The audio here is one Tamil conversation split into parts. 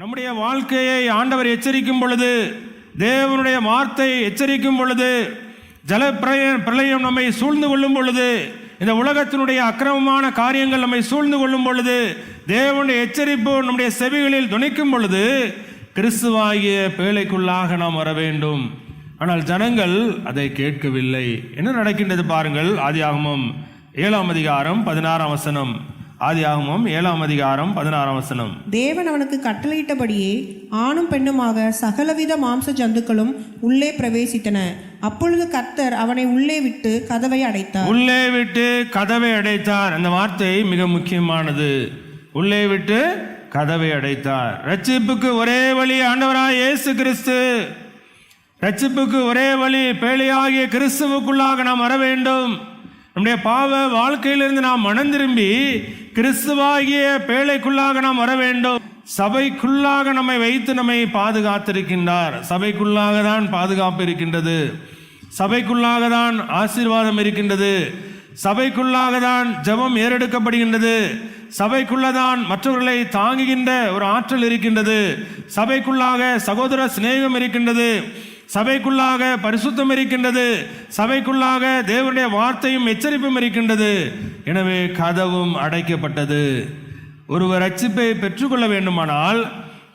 நம்முடைய வாழ்க்கையை ஆண்டவர் எச்சரிக்கும் பொழுது, தேவனுடைய வார்த்தை எச்சரிக்கும் பொழுது, ஜல பிரளயம் நம்மை சூழ்ந்து கொள்ளும் பொழுது, இந்த உலகத்தினுடைய அக்கிரமமான காரியங்கள் நம்மை சூழ்ந்து கொள்ளும் பொழுது, தேவனுடைய எச்சரிப்பு நம்முடைய செவிகளில் துணிக்கும் பொழுது, கிறிஸ்துவாகிய பேழைக்குள்ளாக நாம் வர வேண்டும். ஆனால் ஜனங்கள் அதை கேட்கவில்லை. என்ன நடக்கின்றது பாருங்கள். ஆதியாகமம் 7ஆம் அதிகாரம் 16ஆம் வசனம். ஆதியாகமம் 7ஆம் அதிகாரம் 16ஆம் வசனம். தேவன் அவனுக்கு கட்டளையிட்டபடியே ஆணும் பெண்ணுமாக சகலவித மாம்ச ஜந்துக்களும் உள்ளே பிரவேசித்தன. அப்பொழுது கர்த்தர் அவனை உள்ளே விட்டு கதவை அடைத்தார். உள்ளே விட்டு கதவை அடைத்தார். அந்த வார்த்தை மிக முக்கியமானது. உள்ளே விட்டு கதவை அடைத்தார். ரட்சிப்புக்கு ஒரே வழி ஆண்டவராய் இயேசு கிறிஸ்து. ரட்சிப்புக்கு ஒரே வழி பேழையாகிய கிறிஸ்துவுக்குள்ளாக நாம் வர வேண்டும். நம்முடைய பாவ வாழ்க்கையிலிருந்து நாம் மனம் திரும்பி கிறிஸ்துவாகிய பேழைக்குள்ளாக நாம் வர வேண்டும். சபைக்குள்ளாக நம்மை வைத்து நம்மை பாதுகாத்திருக்கின்றார். சபைக்குள்ளாக தான் பாதுகாப்பு இருக்கின்றது. சபைக்குள்ளாக தான் ஆசீர்வாதம் இருக்கின்றது. சபைக்குள்ளாக தான் ஜெபம் ஏறெடுக்கப்படுகின்றது. சபைக்குள்ளதான் மற்றவர்களை தாங்குகின்ற ஒரு ஆற்றல் இருக்கின்றது. சபைக்குள்ளாக சகோதர சிநேகம் இருக்கின்றது. சபைக்குள்ளாக பரிசுத்தம் இருக்கின்றது. சபைக்குள்ளாக தேவனுடைய வார்த்தையும் எச்சரிப்பும் இருக்கின்றது. எனவே கதவும் அடைக்கப்பட்டது. ஒருவர் ரட்சிப்பை பெற்றுக்கொள்ள வேண்டுமானால்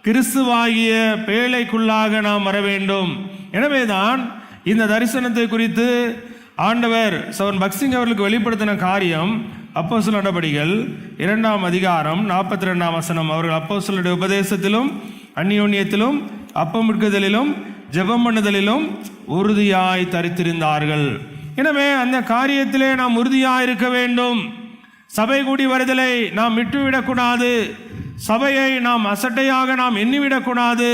கிறிஸ்துவாகிய பேழைக்குள்ளாக நாம் வர வேண்டும். எனவேதான் இந்த தரிசனத்தை குறித்து ஆண்டவர் சவன் பக்சிங் அவர்களுக்கு வெளிப்படுத்தின காரியம் அப்போஸ்தலர் நடபடிகள் 2ஆம் அதிகாரம் 42ஆம் வசனம். அவர்கள் அப்போஸ்தலருடைய உபதேசத்திலும் அந்யோன்யத்திலும் அப்பம் விற்குதலிலும் ஜெபம் பண்ணுதலிலும் உறுதியாய் தரித்திருந்தார்கள். எனவே அந்த காரியத்திலே நாம் உறுதியாய் இருக்க வேண்டும். சபை கூடி வருதலை நாம் விட்டுவிடக்கூடாது. சபையை நாம் அசட்டையாக நாம் எண்ணிவிடக்கூடாது.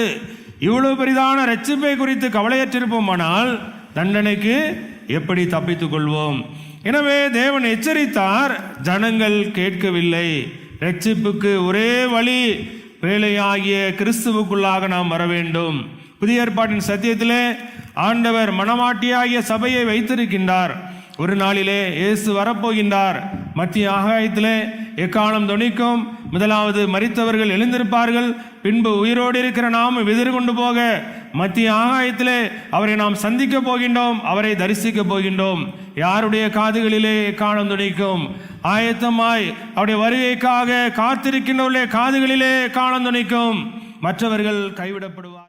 இவ்வளவு பெரிதான ரட்சிப்பை குறித்து கவலையற்றிருப்போமானால் தண்டனைக்கு எப்படி தப்பித்துக் கொள்வோம்? எனவே தேவன் எச்சரித்தார், ஜனங்கள் கேட்கவில்லை. ரட்சிப்புக்கு ஒரே வழி பேழையாகிய கிறிஸ்துவுக்குள்ளாக நாம் வர வேண்டும். புதிய ஏற்பாட்டின் சத்தியத்திலே ஆண்டவர் மணவாட்டியாகிய சபையை வைத்திருக்கின்றார். ஒரு நாளிலே இயேசு வரப்போகின்றார். மத்திய ஆகாயத்திலே எக்காலம் தொனிக்கும். முதலாவது மரித்தவர்கள் எழுந்திருப்பார்கள். பின்பு உயிரோடு இருக்கிற நாம் எதிர்கொண்டு போக மத்திய ஆகாயத்திலே அவரை நாம் சந்திக்க போகின்றோம். அவரை தரிசிக்க போகின்றோம். யாருடைய காதுகளிலே எக்காலம் துணிக்கும்? ஆயத்தமாய் அவருடைய வருகைக்காக காத்திருக்கின்றவருடைய காதுகளிலே எக்காலம் துணிக்கும். மற்றவர்கள் கைவிடப்படுவார்.